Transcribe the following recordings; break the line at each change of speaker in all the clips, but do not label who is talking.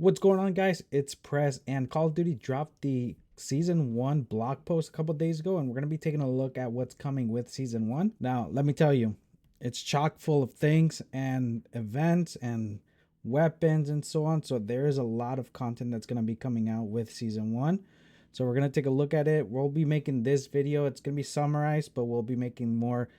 What's going on, guys? It's Prez, and Call of Duty dropped the Season 1 blog post a couple days ago, and we're going to be taking a look at what's coming with Season 1. Now, let me tell you, it's chock full of things and events and weapons and so on. So there is a lot of content that's going to be coming out with Season 1. So we're going to take a look at it. We'll be making this video. It's going to be summarized, but we'll be making more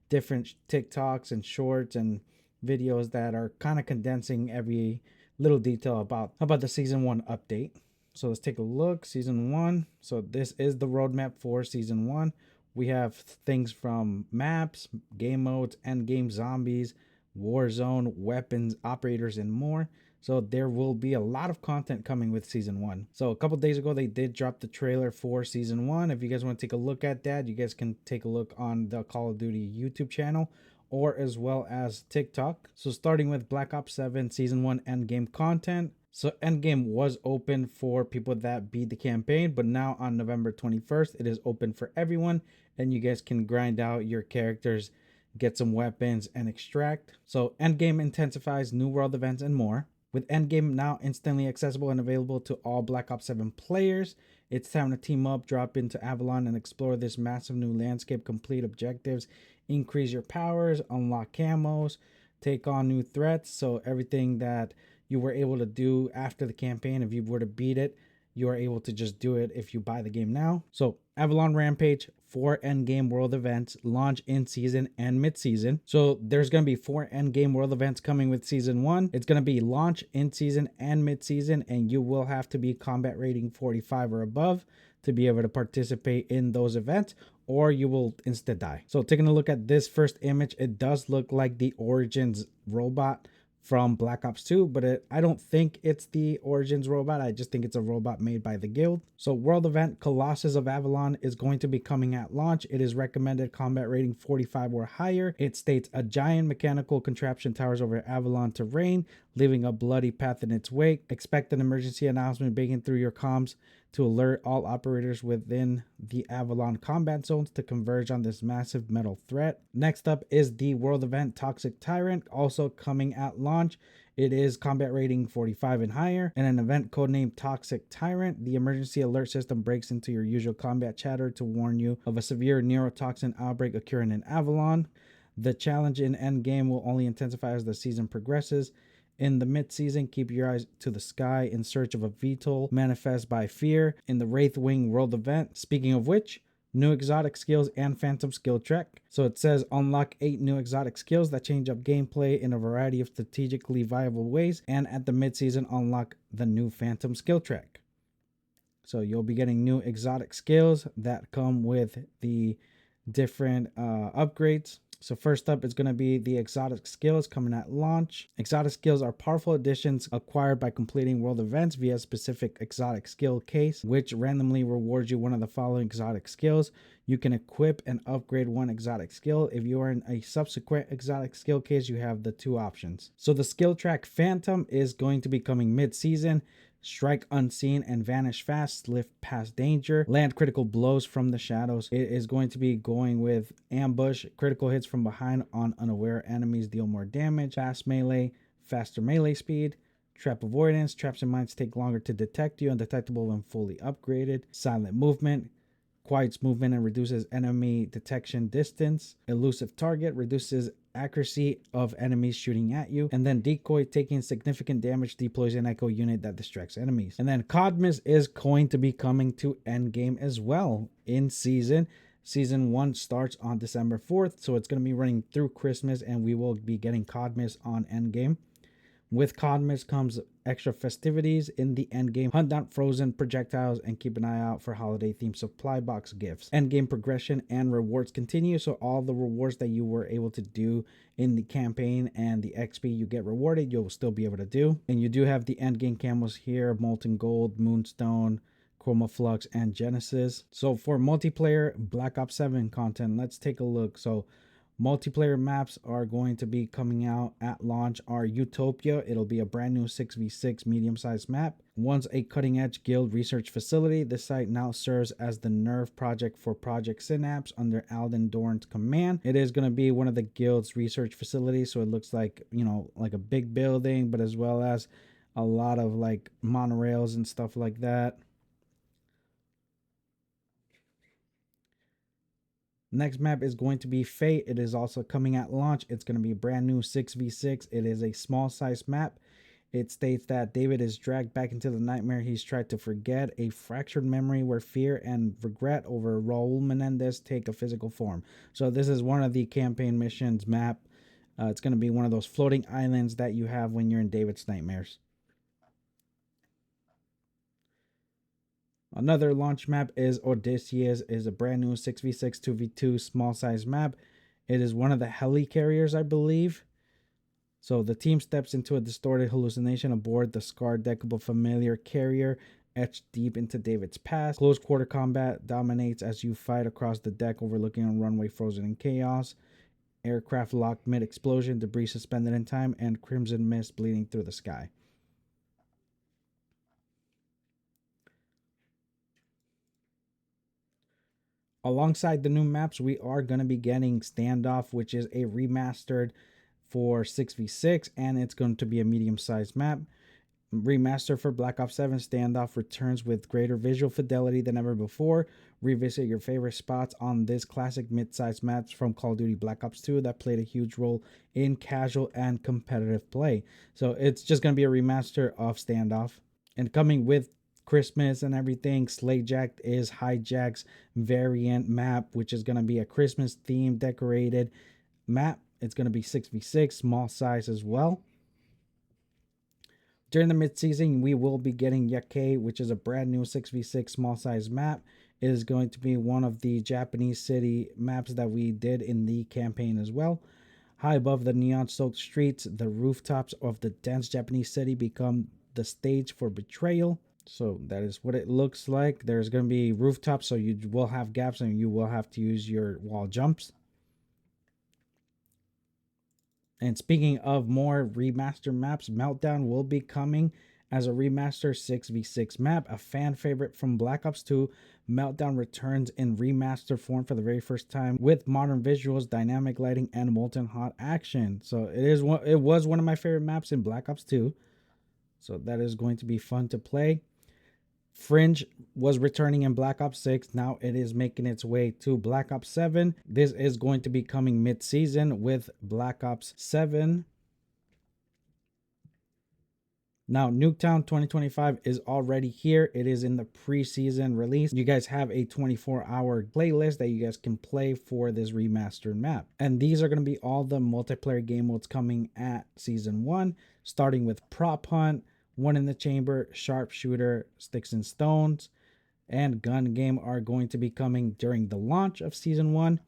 different TikToks and shorts and videos that are kind of condensing every little detail about the season 1 update. So let's take a look. Season 1. So this is the roadmap for season 1. We have things from maps, game modes, end game zombies, Warzone, weapons, operators, and more. So there will be a lot of content coming with season 1. So a couple days ago, they did drop the trailer for season 1. If you guys want to take a look at that, you guys can take a look on the Call of Duty YouTube channel or as well as TikTok. So starting with Black Ops 7 Season 1 Endgame content. So Endgame was open for people that beat the campaign, but now on November 21st, it is open for everyone, and you guys can grind out your characters, get some weapons, and extract. So Endgame intensifies new world events and more. With Endgame now instantly accessible and available to all Black Ops 7 players, it's time to team up, drop into Avalon, and explore this massive new landscape, complete objectives, increase your powers, unlock camos, take on new threats. So everything that you were able to do after the campaign, if you were to beat it, you are able to just do it if you buy the game now. So Avalon Rampage, 4 endgame world events, launch in season and mid-season. So there's going to be 4 endgame world events coming with season 1. It's going to be launch, in season, and mid-season, and you will have to be combat rating 45 or above to be able to participate in those events, or you will instead die. So taking a look at this first image, it does look like the Origins robot from Black Ops 2, but I don't think it's the Origins robot. I just think it's a robot made by the guild. So world event Colossus of Avalon is going to be coming at launch. It is recommended combat rating 45 or higher. It states a giant mechanical contraption towers over Avalon terrain, leaving a bloody path in its wake. Expect an emergency announcement breaking through your comms to alert all operators within the Avalon combat zones to converge on this massive metal threat. Next up is the world event Toxic Tyrant, also coming at launch. It is combat rating 45 and higher. In an event codenamed Toxic Tyrant, the emergency alert system breaks into your usual combat chatter to warn you of a severe neurotoxin outbreak occurring in Avalon. The challenge in endgame will only intensify as the season progresses. In the mid-season, keep your eyes to the sky in search of a VTOL manifest by fear in the Wraithwing world event. Speaking of which, new exotic skills and phantom skill track. So it says unlock 8 new exotic skills that change up gameplay in a variety of strategically viable ways, and at the mid-season unlock the new phantom skill track. So you'll be getting new exotic skills that come with the different upgrades. So first up is going to be the exotic skills coming at launch. Exotic skills are powerful additions acquired by completing world events via a specific exotic skill case, which randomly rewards you one of the following exotic skills. You can equip and upgrade one exotic skill. If you are in a subsequent exotic skill case, you have the 2 options. So the skill track Phantom is going to be coming mid-season. Strike unseen and vanish fast, lift past danger, land critical blows from the shadows. It is going to be going with ambush, critical hits from behind on unaware enemies deal more damage, fast melee, faster melee speed, trap avoidance, traps and mines take longer to detect you, undetectable when fully upgraded, silent movement, quiets movement and reduces enemy detection distance, elusive target reduces accuracy of enemies shooting at you, and then decoy, taking significant damage, deploys an echo unit that distracts enemies. And then Cadmus is going to be coming to endgame as well in season. Season 1 starts on December 4th, so it's going to be running through Christmas, and we will be getting Cadmus on endgame. With Cadmus comes extra festivities in the endgame. Hunt down frozen projectiles and keep an eye out for holiday-themed supply box gifts. Endgame progression and rewards continue, so all the rewards that you were able to do in the campaign and the XP you get rewarded, you'll still be able to do. And you do have the endgame camos here: Molten Gold, Moonstone, Chroma Flux, and Genesis. So for multiplayer Black Ops 7 content, let's take a look. So multiplayer maps are going to be coming out at launch are Utopia. It'll be a brand new 6v6 medium-sized map. Once a cutting-edge guild research facility, this site now serves as the nerve project for Project Synapse under Alden Dorn's command. It is going to be one of the guild's research facilities, so it looks like, you know, like a big building, but as well as a lot of like monorails and stuff like that. Next map is going to be Fate. It is also coming at launch. It's going to be brand new 6v6. It is a small size map. It states that David is dragged back into the nightmare he's tried to forget, a fractured memory where fear and regret over Raul Menendez take a physical form. So this is one of the campaign missions map. It's going to be one of those floating islands that you have when you're in David's nightmares. Another launch map is Odysseus. It is a brand new 6v6 2v2 small size map. It is one of the helicarriers, I believe. So the team steps into a distorted hallucination aboard the scarred deckable familiar carrier etched deep into David's past. Close quarter combat dominates as you fight across the deck overlooking a runway frozen in chaos. Aircraft locked mid-explosion, debris suspended in time, and crimson mist bleeding through the sky. Alongside the new maps, we are going to be getting Standoff, which is a remastered for 6v6, and it's going to be a medium-sized map. Remaster for Black Ops 7 Standoff returns with greater visual fidelity than ever before. Revisit your favorite spots on this classic mid-sized maps from Call of Duty Black Ops 2 that played a huge role in casual and competitive play. So it's just going to be a remaster of Standoff. And coming with Christmas and everything, Slayjacked is Hijack's variant map, which is going to be a Christmas themed decorated map. It's going to be 6v6, small size as well. During the mid-season, we will be getting Yake, which is a brand new 6v6 small size map. It is going to be one of the Japanese city maps that we did in the campaign as well. High above the neon-soaked streets, the rooftops of the dense Japanese city become the stage for betrayal. So that is what it looks like. There's going to be rooftops, so you will have gaps and you will have to use your wall jumps. And speaking of more remaster maps, Meltdown will be coming as a remaster 6v6 map, a fan favorite from Black Ops 2. Meltdown returns in remaster form for the very first time with modern visuals, dynamic lighting, and molten hot action. So it was one of my favorite maps in Black Ops 2. So that is going to be fun to play. Fringe was returning in Black Ops 6. Now it is making its way to Black Ops 7. This is going to be coming mid-season with Black Ops 7. Now, Nuketown 2025 is already here. It is in the preseason release. You guys have a 24-hour playlist that you guys can play for this remastered map. And these are going to be all the multiplayer game modes coming at Season 1, starting with Prop Hunt, One in the Chamber, Sharpshooter, Sticks and Stones, and Gun Game are going to be coming during the launch of Season 1.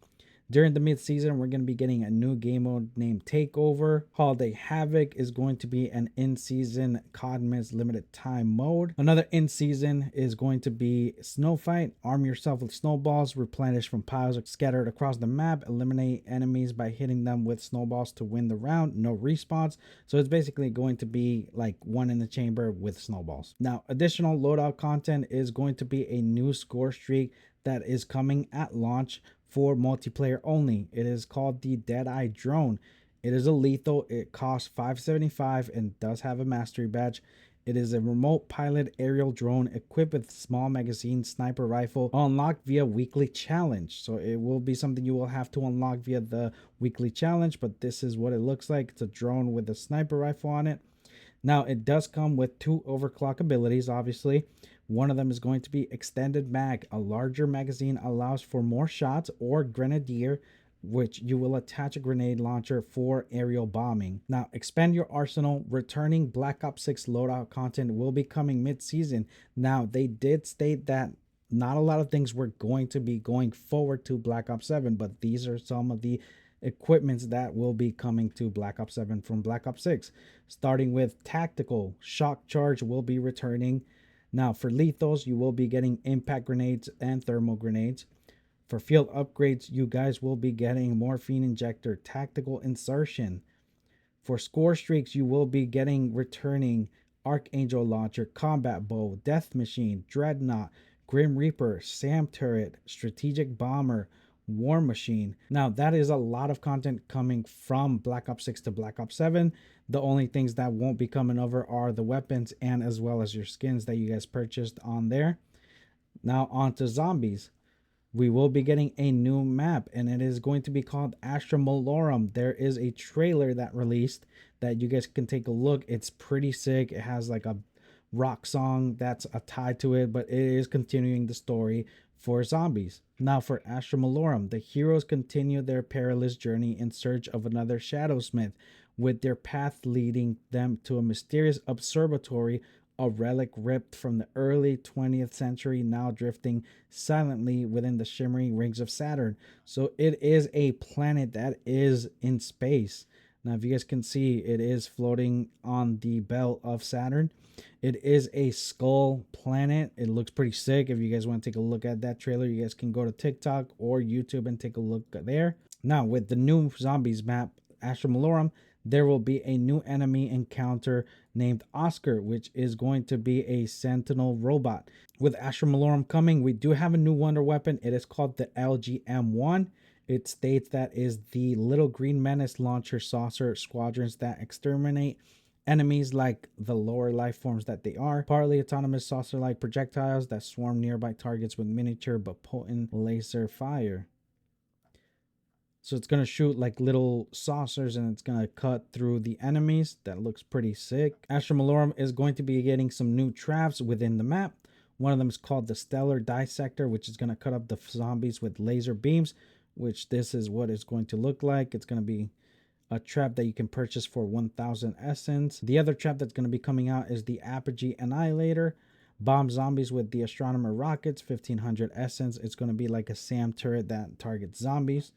During the mid-season, we're going to be getting a new game mode named Takeover. Holiday Havoc is going to be an in-season COD Mist limited time mode. Another in-season is going to be Snow Fight. Arm yourself with snowballs, replenish from piles scattered across the map, eliminate enemies by hitting them with snowballs to win the round. No respawns. So it's basically going to be like One in the Chamber with snowballs. Now, additional loadout content is going to be a new score streak that is coming at launch for multiplayer only. It is called the Deadeye Drone. It is a lethal. It costs $5.75 and does have a mastery badge. It is a remote pilot aerial drone equipped with small magazine sniper rifle unlocked via weekly challenge. So it will be something you will have to unlock via the weekly challenge, but this is what it looks like. It's a drone with a sniper rifle on it. Now, it does come with 2 overclock abilities, obviously. One of them is going to be Extended Mag. A larger magazine allows for more shots, or Grenadier, which you will attach a grenade launcher for aerial bombing. Now, expand your arsenal. Returning Black Ops 6 loadout content will be coming mid-season. Now, they did state that not a lot of things were going to be going forward to Black Ops 7, but these are some of the equipments that will be coming to Black Ops 7 from Black Ops 6. Starting with Tactical, Shock Charge will be returning. Now, for lethals, you will be getting impact grenades and thermal grenades. For field upgrades, you guys will be getting Morphine Injector, Tactical Insertion. For score streaks, you will be getting returning Archangel Launcher, Combat Bow, Death Machine, Dreadnought, Grim Reaper, SAM Turret, Strategic Bomber, War Machine. Now, that is a lot of content coming from Black Ops 6 to Black Ops 7. The only things that won't be coming over are the weapons and as well as your skins that you guys purchased on there. Now on to zombies. We will be getting a new map and it is going to be called Astra Malorum. There is a trailer that released that you guys can take a look. It's pretty sick. It has like a rock song that's tied to it, but it is continuing the story for zombies. Now for Astra Malorum, the heroes continue their perilous journey in search of another Shadowsmith, with their path leading them to a mysterious observatory, a relic ripped from the early 20th century, now drifting silently within the shimmering rings of Saturn. So it is a planet that is in space. Now, if you guys can see, it is floating on the belt of Saturn. It is a skull planet. It looks pretty sick. If you guys want to take a look at that trailer, you guys can go to TikTok or YouTube and take a look there. Now, with the new zombies map, Astra Malorum, there will be a new enemy encounter named Oscar, which is going to be a sentinel robot. With Astra Malorum coming, we do have a new wonder weapon. It is called the LGM-1. It states that is the little green menace launcher saucer squadrons that exterminate enemies like the lower life forms that they are. Partly autonomous saucer-like projectiles that swarm nearby targets with miniature but potent laser fire. So it's going to shoot like little saucers and it's going to cut through the enemies. That looks pretty sick. Astra Malorum is going to be getting some new traps within the map. One of them is called the Stellar Dissector, which is going to cut up the zombies with laser beams, which this is what it's going to look like. It's going to be a trap that you can purchase for 1,000 essence. The other trap that's going to be coming out is the Apogee Annihilator. Bomb zombies with the Astronomer rockets, 1,500 essence. It's going to be like a SAM turret that targets zombies.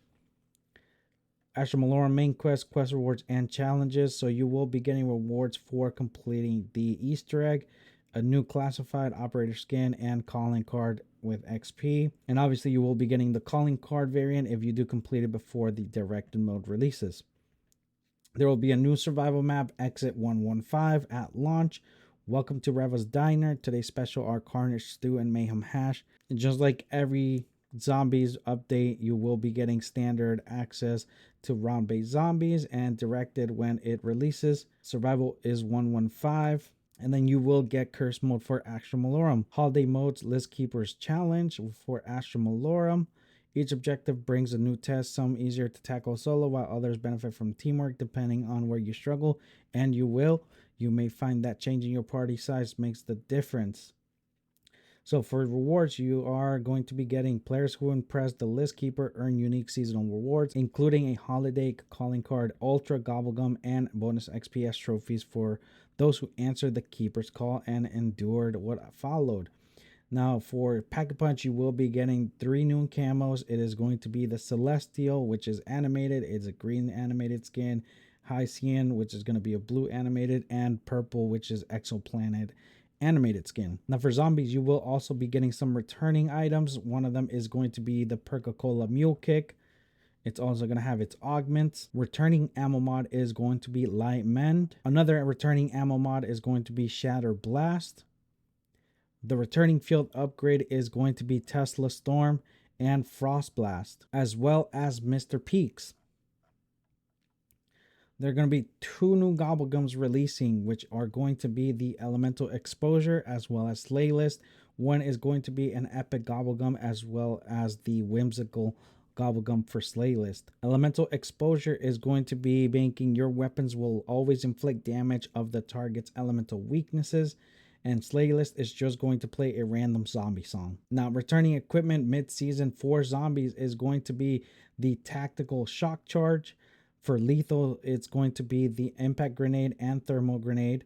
Astra Malorum main quest rewards, and challenges. So you will be getting rewards for completing the Easter egg, a new classified operator skin, and calling card with XP. And obviously you will be getting the calling card variant if you do complete it before the directed mode releases. There will be a new survival map, Exit 115, at launch. Welcome to Reva's Diner. Today's special are Carnage Stew and Mayhem Hash. And just like every zombies update, you will be getting standard access to round-based zombies and directed when it releases. Survival is 115. And then you will get curse mode for Astra Malorum. Holiday modes, List Keepers Challenge for Astra Malorum. Each objective brings a new test, some easier to tackle solo, while others benefit from teamwork depending on where you struggle. And you may find that changing your party size makes the difference. So for rewards, you are going to be getting players who impress the List Keeper earn unique seasonal rewards, including a holiday calling card, Ultra Gobblegum, and bonus XPS trophies for those who answered the Keeper's call and endured what followed. Now for Pack-a-Punch, you will be getting 3 new camos. It is going to be the Celestial, which is animated. It's a green animated skin. Hycean, which is going to be a blue animated, and Purple, which is Exoplanet animated skin. Now for zombies, you will also be getting some returning items. One of them is going to be the Perca-Cola Mule Kick. It's also going to have its augments. Returning ammo mod is going to be Light Mend. Another returning ammo mod is going to be Shatter Blast. The returning field upgrade is going to be Tesla Storm and Frost Blast, as well as Mr. Peaks. There are going to be 2 new Gobblegums releasing, which are going to be the Elemental Exposure as well as Slay List. One is going to be an Epic Gobblegum as well as the Whimsical Gobblegum for Slay List. Elemental Exposure is going to be making your weapons will always inflict damage of the target's elemental weaknesses. And Slay List is just going to play a random zombie song. Now, returning equipment mid-season for zombies is going to be the Tactical Shock Charge. For lethal, it's going to be the Impact Grenade and Thermal Grenade.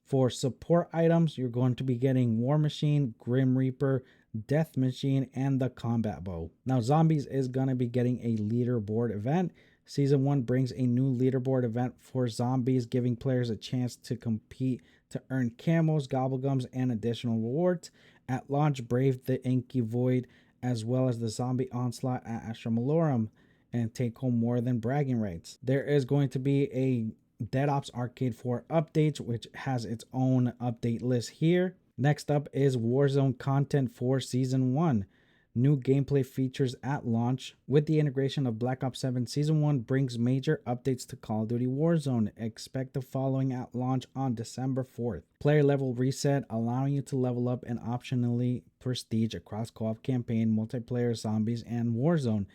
For support items, you're going to be getting War Machine, Grim Reaper, Death Machine, and the Combat Bow. Now, zombies is going to be getting a leaderboard event. Season 1 brings a new leaderboard event for zombies, giving players a chance to compete to earn camos, gobblegums, and additional rewards. At launch, brave the Inky Void as well as the zombie onslaught at Astra Malorum and take home more than bragging rights. There is going to be a Dead Ops Arcade 4 updates, which has its own update list here. Next up is Warzone content for Season 1. new gameplay features at launch. With the integration of Black Ops 7, Season 1 brings major updates to Call of Duty Warzone. Expect the following at launch on December 4th. Player level reset, allowing you to level up and optionally prestige across co-op campaign, multiplayer, zombies, and Warzone.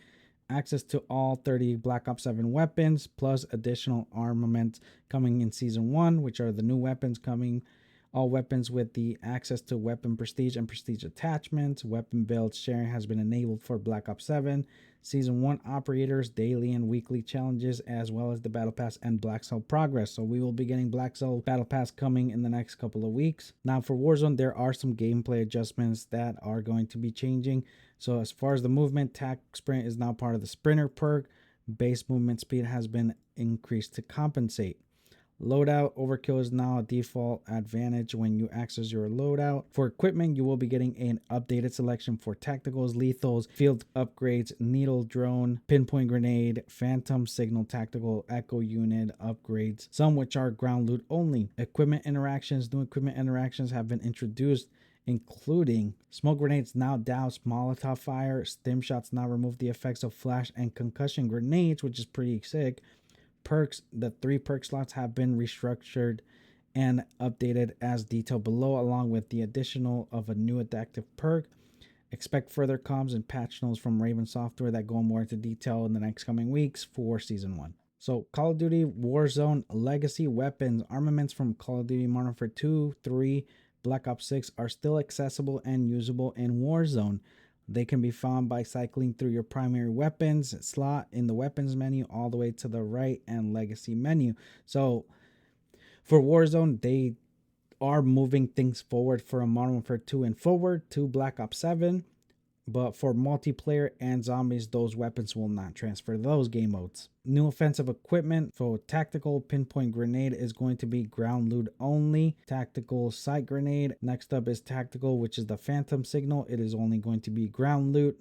Access to all 30 Black Ops 7 weapons, plus additional armaments coming in Season 1, which are the new weapons coming. All weapons with the access to weapon prestige and prestige attachments. Weapon build sharing has been enabled for Black Ops 7. Season 1 operators, daily and weekly challenges, as well as the Battle Pass and Black Cell progress. So we will be getting Black Cell Battle Pass coming in the next couple of weeks. Now for Warzone, there are some gameplay adjustments that are going to be changing. So as far as the movement, Tac Sprint is now part of the Sprinter perk. Base movement speed has been increased to compensate. Loadout overkill is now a default advantage when you access your loadout. For equipment, you will be getting an updated selection for tacticals, lethals, field upgrades, needle drone, pinpoint grenade, phantom signal tactical, echo unit upgrades, some which are ground loot only. Equipment interactions, new equipment interactions have been introduced, including smoke grenades now douse Molotov fire, stim shots now remove the effects of flash and concussion grenades, which is pretty sick. Perks, the 3 perk slots have been restructured and updated as detailed below, along with the additional of a new adaptive perk. Expect further comms and patch notes from Raven Software that go more into detail in the next coming weeks for Season 1. So Call of Duty Warzone legacy weapons, armaments from Call of Duty Modern Warfare 2, 3, Black Ops 6 are still accessible and usable in Warzone. They can be found by cycling through your primary weapons slot in the weapons menu all the way to the right and legacy menu. So for Warzone, they are moving things forward for a Modern Warfare 2 and forward to Black Ops 7. But for multiplayer and zombies, those weapons will not transfer those game modes. New offensive equipment for tactical pinpoint grenade is going to be ground loot only. Tactical sight grenade. Next up is tactical, which is the phantom signal. It is only going to be ground loot.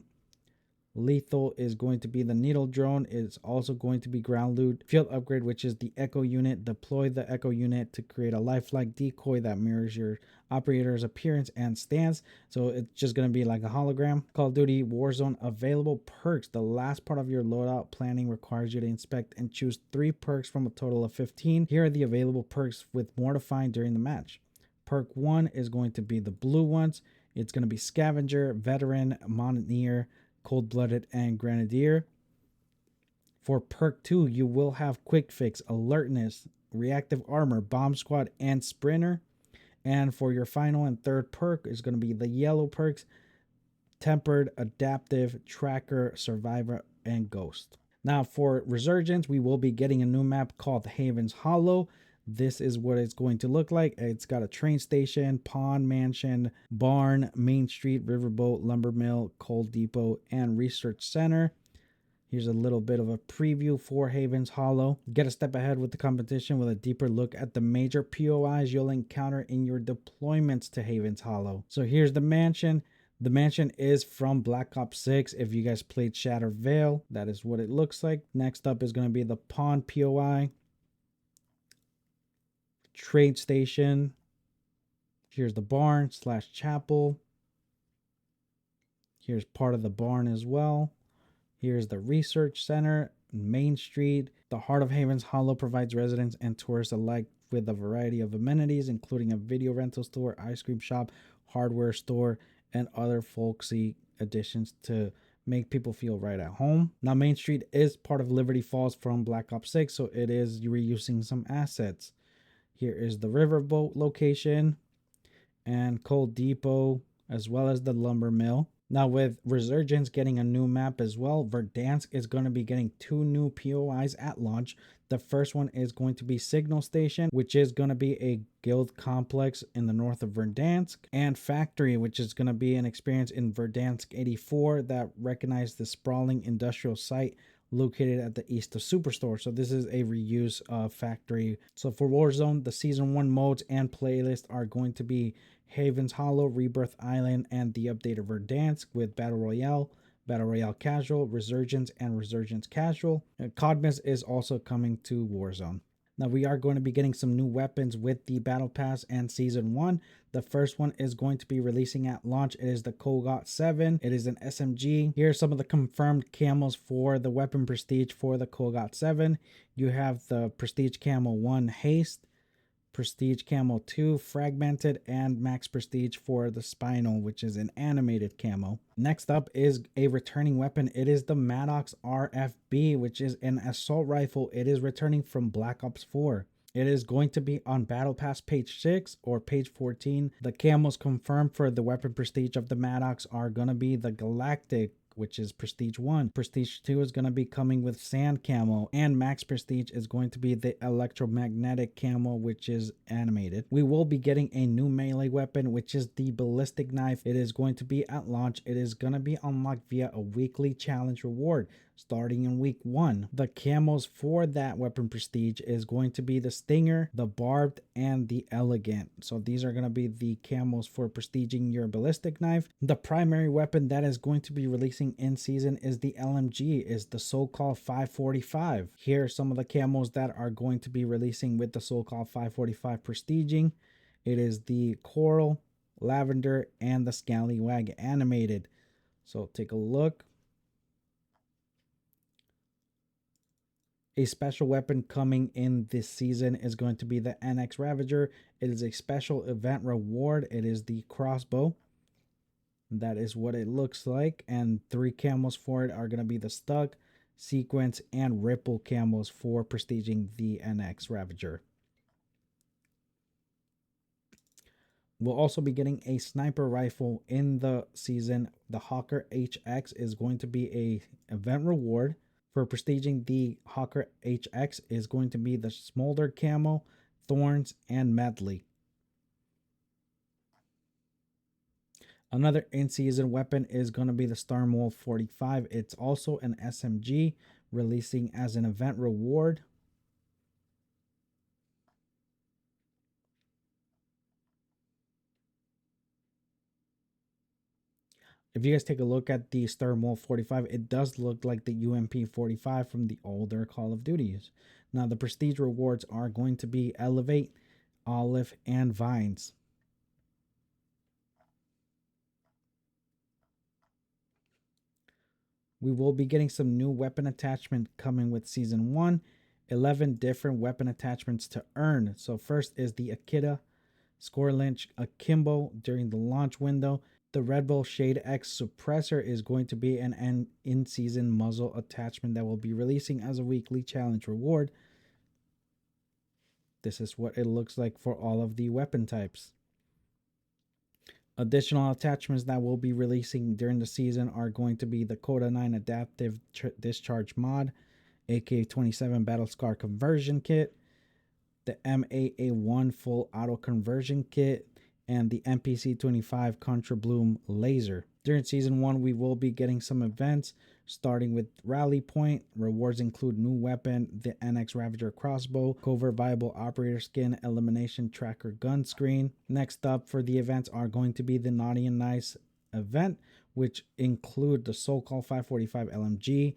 Lethal is going to be the needle drone. It's also going to be ground loot. Field upgrade, which is the echo unit. Deploy the echo unit to create a lifelike decoy that mirrors your operator's appearance and stance. So it's just going to be like a hologram. Call of Duty Warzone available perks. The last part of your loadout planning requires you to inspect and choose 3 perks from a total of 15. Here are the available perks with more to find during the match. Perk 1 is going to be the blue ones. It's going to be Scavenger, Veteran, Mountaineer, Cold-Blooded, and Grenadier. For perk 2, you will have Quick Fix, Alertness, Reactive Armor, Bomb Squad, and Sprinter. And for your final and third perk is going to be the yellow perks, Tempered, Adaptive, Tracker, Survivor, and Ghost. Now for Resurgence, we will be getting a new map called Haven's Hollow. This is what it's going to look like. It's got a train station, pawn mansion, barn, main street, riverboat, lumber mill, coal depot, and research center. Here's a little bit of a preview for Haven's Hollow. Get a step ahead with the competition with a deeper look at the major POIs you'll encounter in your deployments to Haven's Hollow. So here's the mansion. The mansion is from Black Ops 6. If you guys played Shattered Vale, that is what it looks like. Next up is going to be the pawn POI. Trade station. Here's the barn / chapel. Here's part of the barn as well. Here's the research center, Main Street. The heart of Haven's Hollow provides residents and tourists alike with a variety of amenities, including a video rental store, ice cream shop, hardware store, and other folksy additions to make people feel right at home. Now, Main Street is part of Liberty Falls from Black Ops 6, so it is reusing some assets. Here is the riverboat location and coal depot, as well as the lumber mill. Now with Resurgence getting a new map as well, Verdansk is going to be getting 2 new POIs at launch. The first one is going to be Signal Station, which is going to be a guild complex in the north of Verdansk, and Factory, which is going to be an experience in Verdansk 84 that recognized the sprawling industrial site located at the east of Superstore. So this is a reuse of Factory. So for Warzone, the Season 1 modes and playlist are going to be Haven's Hollow, Rebirth Island, and the updated Verdansk with Battle Royale, Battle Royale Casual, Resurgence, and Resurgence Casual. CODMIS is also coming to Warzone. Now we are going to be getting some new weapons with the Battle Pass and Season 1. The first one is going to be releasing at launch. It is the Kogot 7. It is an SMG. Here are some of the confirmed camos for the weapon prestige for the Kogot 7. You have the Prestige Camo 1 Haste, Prestige Camo 2 Fragmented, and Max Prestige for the Spinal, which is an animated camo. Next up is a returning weapon. It is the Maddox RFB, which is an assault rifle. It is returning from Black Ops 4. It is going to be on Battle Pass page 6 or page 14. The camos confirmed for the weapon prestige of the Maddox are going to be the Galactic, which is Prestige 1. Prestige 2 is going to be coming with Sand Camo, and Max Prestige is going to be the Electromagnetic Camo, which is animated. We will be getting a new melee weapon, which is the Ballistic Knife. It is going to be at launch. It is going to be unlocked via a weekly challenge reward starting in week 1. The camos for that weapon prestige is going to be the Stinger, the Barbed, and the Elegant. So these are going to be the camos for prestiging your Ballistic Knife. The primary weapon that is going to be releasing in season is the LMG, is the SoCal 545. Here are some of the camos that are going to be releasing with the SoCal 545 prestiging. It is the Coral, Lavender, and the Scallywag animated. So take a look. A special weapon coming in this season is going to be the NX Ravager. It is a special event reward. It is the crossbow. That is what it looks like. And 3 camos for it are going to be the Stuck, Sequence, and Ripple camos for prestiging the NX Ravager. We'll also be getting a sniper rifle in the season. The Hawker HX is going to be a event reward. For prestiging the Hawker HX is going to be the Smolder Camo, Thorns, and Medley. Another in-season weapon is going to be the Stormwolf 45. It's also an SMG, releasing as an event reward. If you guys take a look at the Stormwolf 45, it does look like the UMP 45 from the older Call of Duties. Now, the prestige rewards are going to be Elevate, Olive, and Vines. We will be getting some new weapon attachment coming with Season 1. 11 different weapon attachments to earn. So first is the Akita Scorelynch Akimbo during the launch window. The Red Bull Shade X Suppressor is going to be an in-season muzzle attachment that will be releasing as a weekly challenge reward. This is what it looks like for all of the weapon types. Additional attachments that will be releasing during the season are going to be the Coda 9 Adaptive Discharge Mod, AK-27 Battle Scar Conversion Kit, the MAA-1 Full Auto Conversion Kit, and the MPC-25 Contra Bloom Laser. During Season 1, we will be getting some events, starting with Rally Point. Rewards include new weapon, the NX Ravager Crossbow, Covert Viable Operator Skin, Elimination Tracker Gun Screen. Next up for the events are going to be the Naughty and Nice event, which include the SoCal 545 LMG,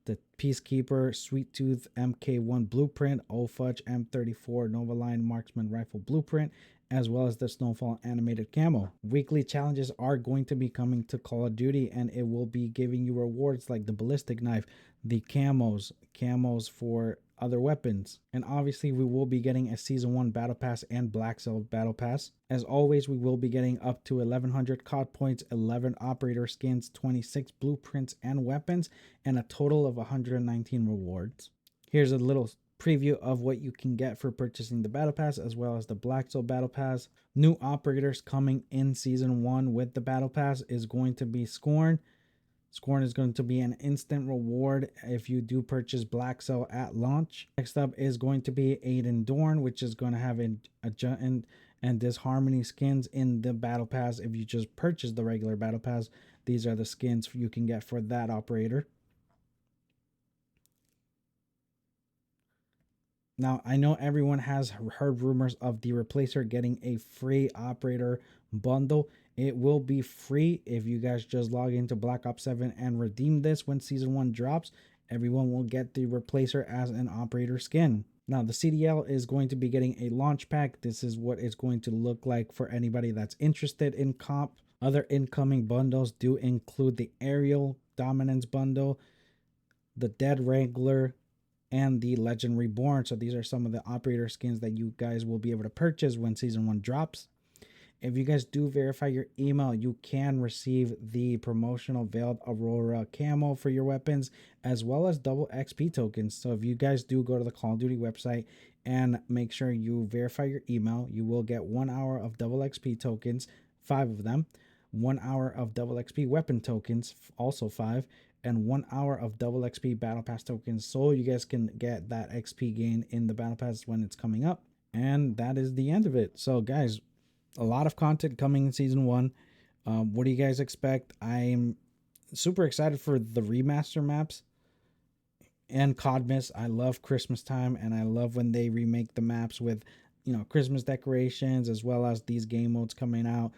the Peacekeeper Sweet Tooth MK1 Blueprint, Ofudge M34 Novaline Marksman Rifle Blueprint, as well as the Snowfall animated camo. Weekly challenges are going to be coming to Call of Duty, and it will be giving you rewards like the Ballistic Knife, the camos for other weapons. And obviously we will be getting a Season 1 Battle Pass and Black Cell Battle Pass. As always, we will be getting up to 1100 COD points, 11 operator skins, 26 blueprints and weapons, and a total of 119 rewards. Here's a little preview of what you can get for purchasing the Battle Pass as well as the Black Cell Battle Pass. New operators coming in Season 1 with the Battle Pass is going to be Scorn. Scorn is going to be an instant reward if you do purchase Black Cell at launch. Next up is going to be Aiden Dorn, which is going to have a Giant and Disharmony skins in the Battle Pass. If you just purchase the regular Battle Pass, these are the skins you can get for that operator. Now, I know everyone has heard rumors of the Replacer getting a free operator bundle. It will be free if you guys just log into Black Ops 7 and redeem this when Season 1 drops. Everyone will get the Replacer as an operator skin. Now, the CDL is going to be getting a launch pack. This is what it's going to look like for anybody that's interested in comp. Other incoming bundles do include the Aerial Dominance bundle, the Dead Wrangler, and the Legend Reborn. So these are some of the operator skins that you guys will be able to purchase when Season 1 drops. If you guys do verify your email, you can receive the promotional Veiled Aurora camo for your weapons, as well as double XP tokens. So if you guys do go to the Call of Duty website and make sure you verify your email, you will get 1 hour of double XP tokens, 5 of them, 1 hour of double XP weapon tokens, also 5, and 1 hour of double XP battle pass tokens, so you guys can get that XP gain in the battle pass when it's coming up. And that is the end of it. So guys, a lot of content coming in Season 1. What do you guys expect? I'm super excited for the remaster maps and Codmas. I love Christmas time, and I love when they remake the maps with, you know, Christmas decorations, as well as these game modes coming out.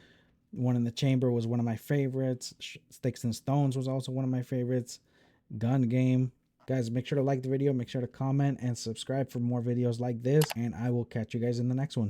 One in the Chamber was one of my favorites. Sticks and Stones was also one of my favorites. Gun Game. Guys, make sure to like the video, make sure to comment and subscribe for more videos like this, and I will catch you guys in the next one.